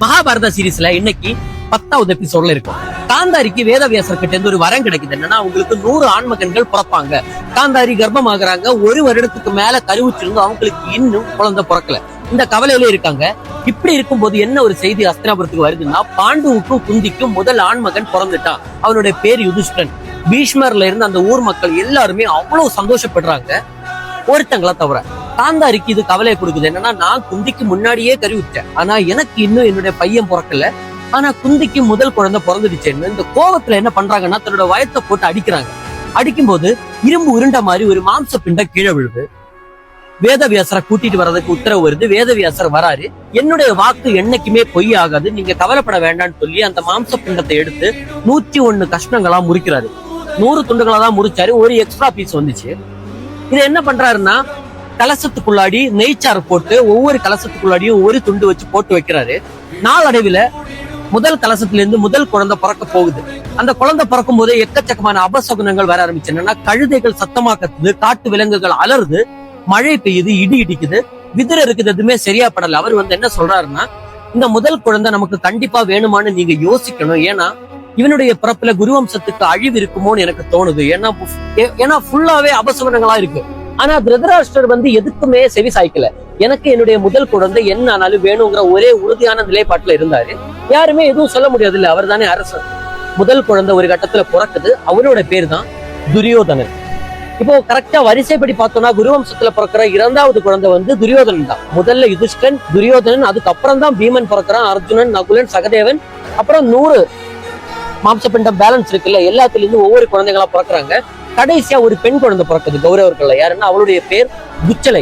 மகாபாரத சீரீஸ்ல இன்னைக்கு 10வது எபிசோட்ல இருக்கும். காந்தாரிக்கு வேதவியாசர் கிட்ட இருந்து ஒரு வரம் கிடைக்குது. என்னன்னா, அவங்களுக்கு 100 ஆண்மகன்கள் பிறப்பாங்க. காந்தாரி கர்ப்பமாகறாங்க. 1 வருடத்துக்கு மேல கருவுச்சிருந்து அவங்களுக்கு இன்னும் குழந்தை பிறக்கல. இந்த கவலையிலே இருக்காங்க. இப்படி இருக்கும்போது என்ன ஒரு செய்தி அஸ்தினாபுரத்துக்கு வருதுன்னா, பாண்டுவுக்கும் குந்திக்கும் முதல் ஆண்மகன் பிறந்துட்டான். அவனுடைய பேர் யுதிஷ்டன். பீஷ்மர்ல இருந்து அந்த ஊர் மக்கள் எல்லாருமே அவ்வளவு சந்தோஷப்படுறாங்க, ஒருத்தங்களா தவிர. காந்தாரிக்கு இது கவலையை கொடுக்குது. என்னன்னா, நான் குந்திக்கு முன்னாடியே கருவிட்டேன், ஆனா எனக்கு இன்னும் என்னுடைய பையன் பிறக்கல, ஆனா குந்திக்கு முதல் குழந்தை பிறந்துடுச்சேன்னு இந்த கோபத்துல என்ன பண்றாங்கன்னா, தன்னோட வயத்தை போட்டு அடிக்கிறாங்க. அடிக்கும் போது இரும்பு உருண்ட மாதிரி ஒரு மாம்ச பிண்டம் கீழே விழுது. வேதவியாசரை கூட்டிட்டு வர்றதுக்கு உத்தரவு வருது. வேதவியாசர் வராரு. என்னுடைய வாக்கு என்னைக்குமே பொய் ஆகாது, நீங்க கவலைப்பட வேண்டாம்னு சொல்லி அந்த மாம்ச பிண்டத்தை எடுத்து 101 கஷ்ணங்களா முறிக்கிறாரு. 100 துண்டுகளா தான் முறிச்சாரு. ஒரு எக்ஸ்ட்ரா பீஸ் வந்துச்சு. இது என்ன பண்றாருன்னா, கலசத்துக்குள்ளாடி நெய்ச்சாறு போட்டு ஒவ்வொரு கலசத்துக்குள்ளாடியும் ஒரு துண்டு வச்சு போட்டு வைக்கிறாரு. நாளடைவுல முதல் கலசத்துல இருந்து முதல் குழந்தை பிறக்க போகுது. அந்த குழந்தை பிறக்கும் போதே எக்கச்சக்கமான அபசகுனங்கள் வர ஆரம்பிச்சு. என்னன்னா, கழுதைகள் சத்தமா கத்துது, காட்டு விலங்குகள் அலறுது, மழை பெய்யுது, இடி இடிக்குது, விதிர இருக்குது, எதுவுமே சரியா படல. அவர் என்ன சொல்றாருன்னா, இந்த முதல் குழந்தை நமக்கு கண்டிப்பா வேணுமான்னு நீங்க யோசிக்கணும். ஏன்னா இவனுடைய பிறப்புல குருவம்சத்துக்கு அழிவு இருக்குமோன்னு எனக்கு தோணுது. ஏன்னா ஃபுல்லாவே அபசகுனங்களா இருக்கு. ஆனா திருதராஷ்டிரர் எதுக்குமே செவி சாய்க்கல. எனக்கு என்னுடைய முதல் குழந்தை என்ன ஆனாலும் வேணுங்கிற ஒரே உறுதியான நிலைப்பாட்டுல இருந்தாரு. யாருமே எதுவும் சொல்ல முடியாது இல்ல, அவர் தானே அரசர். முதல் குழந்தை ஒரு கட்டத்துல பிறக்குது. அவரோட பேர் தான் துரியோதனன். இப்போ கரெக்டா வரிசைப்படி பார்த்தோம்னா, குருவம்சத்துல பிறக்கிற 2வது குழந்தை துரியோதனன் தான். முதல்ல யுதிஷ்டன், துரியோதனன், அதுக்கப்புறம் தான் பீமன் பிறக்கிறான், அர்ஜுனன், நகுலன், சகதேவன், அப்புறம் 100 மாம்சபிண்டம் பேலன்ஸ் இருக்குல்ல, எல்லாத்துல இருந்து ஒவ்வொரு குழந்தைகளா பிறக்கிறாங்க. கடைசியா ஒரு பெண் குழந்தை பிறக்குது கௌரவர்கள்ல. யாருன்னா, அவளுடைய பேர் குச்சலை.